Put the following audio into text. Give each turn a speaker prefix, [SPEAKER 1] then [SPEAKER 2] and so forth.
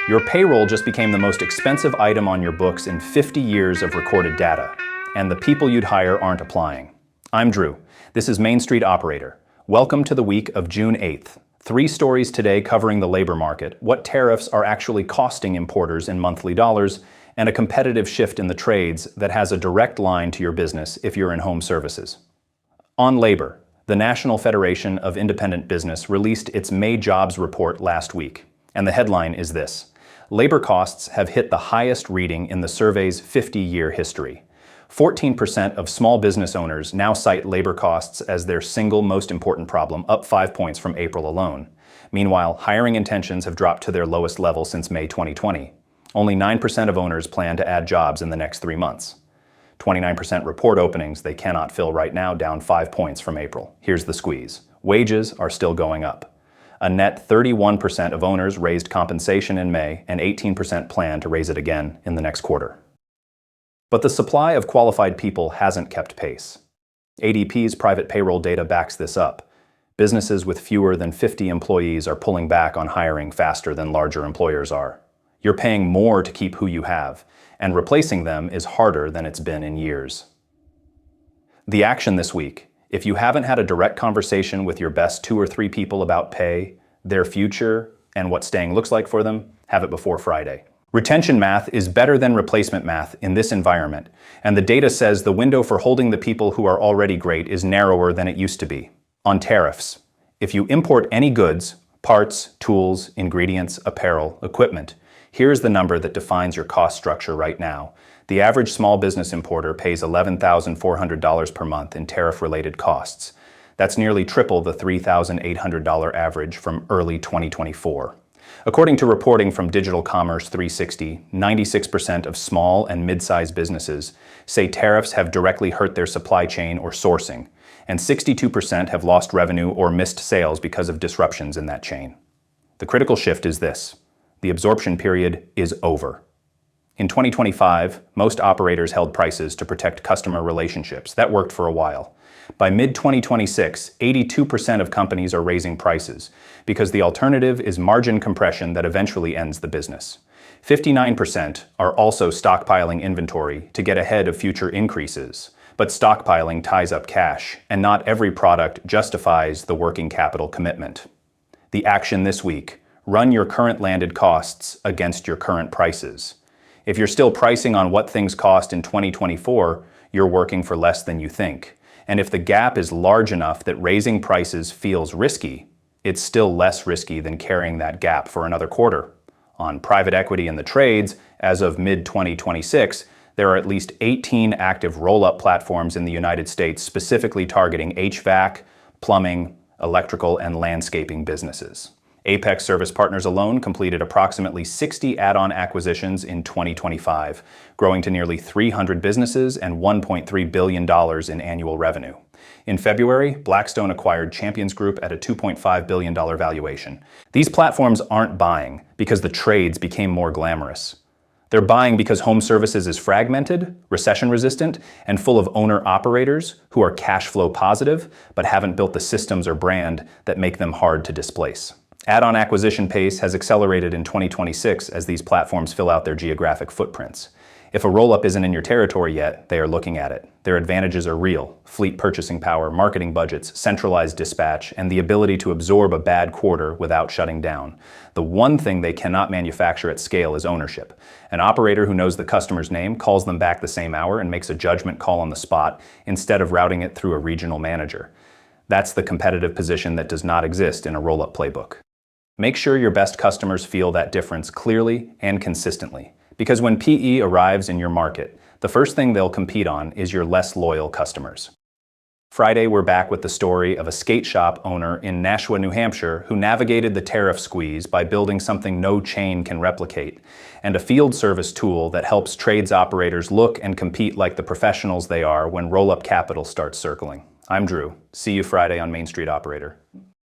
[SPEAKER 1] Your payroll just became the most expensive item on your books in 50 years of recorded data, and the people you'd hire aren't applying. I'm Drew. This is Main Street Operator. Welcome to the week of June 8th. 3 stories today covering the labor market, what tariffs are actually costing importers in monthly dollars, and a competitive shift in the trades that has a direct line to your business if you're in home services. On labor, the National Federation of Independent Business released its May jobs report last week, and the headline is this: labor costs have hit the highest reading in the survey's 50-year history. 14% of small business owners now cite labor costs as their single most important problem, up 5 points from April alone. Meanwhile, hiring intentions have dropped to their lowest level since May 2020. Only 9% of owners plan to add jobs in the next 3 months. 29% report openings they cannot fill right now, down 5 points from April. Here's the squeeze. Wages are still going up. A net 31% of owners raised compensation in May, and 18% plan to raise it again in the next quarter. But the supply of qualified people hasn't kept pace. ADP's private payroll data backs this up. Businesses with fewer than 50 employees are pulling back on hiring faster than larger employers are. You're paying more to keep who you have, and replacing them is harder than it's been in years. The action this week: if you haven't had a direct conversation with your best 2 or 3 people about pay, their future, and what staying looks like for them, have it before Friday. Retention math is better than replacement math in this environment, and the data says the window for holding the people who are already great is narrower than it used to be. On tariffs, if you import any goods, parts, tools, ingredients, apparel, equipment, here's the number that defines your cost structure right now. The average small business importer pays $11,400 per month in tariff-related costs. That's nearly triple the $3,800 average from early 2024. According to reporting from Digital Commerce 360, 96% of small and mid-sized businesses say tariffs have directly hurt their supply chain or sourcing, and 62% have lost revenue or missed sales because of disruptions in that chain. The critical shift is this: the absorption period is over. In 2025, most operators held prices to protect customer relationships. That worked for a while. By mid-2026, 82% of companies are raising prices because the alternative is margin compression that eventually ends the business. 59% are also stockpiling inventory to get ahead of future increases. But stockpiling ties up cash, and not every product justifies the working capital commitment. The action this week: run your current landed costs against your current prices. If you're still pricing on what things cost in 2024, you're working for less than you think. And if the gap is large enough that raising prices feels risky, it's still less risky than carrying that gap for another quarter. On private equity and the trades, as of mid-2026, there are at least 18 active roll-up platforms in the United States specifically targeting HVAC, plumbing, electrical, and landscaping businesses. Apex Service Partners alone completed approximately 60 add-on acquisitions in 2025, growing to nearly 300 businesses and $1.3 billion in annual revenue. In February, Blackstone acquired Champions Group at a $2.5 billion valuation. These platforms aren't buying because the trades became more glamorous. They're buying because home services is fragmented, recession-resistant, and full of owner-operators who are cash flow positive but haven't built the systems or brand that make them hard to displace. Add-on acquisition pace has accelerated in 2026 as these platforms fill out their geographic footprints. If a roll-up isn't in your territory yet, they are looking at it. Their advantages are real: fleet purchasing power, marketing budgets, centralized dispatch, and the ability to absorb a bad quarter without shutting down. The one thing they cannot manufacture at scale is ownership. An operator who knows the customer's name calls them back the same hour and makes a judgment call on the spot instead of routing it through a regional manager. That's the competitive position that does not exist in a roll-up playbook. Make sure your best customers feel that difference clearly and consistently, because when PE arrives in your market, the first thing they'll compete on is your less loyal customers. Friday, we're back with the story of a skate shop owner in Nashua, New Hampshire, who navigated the tariff squeeze by building something no chain can replicate, and a field service tool that helps trades operators look and compete like the professionals they are when roll-up capital starts circling. I'm Drew. See you Friday on Main Street Operator.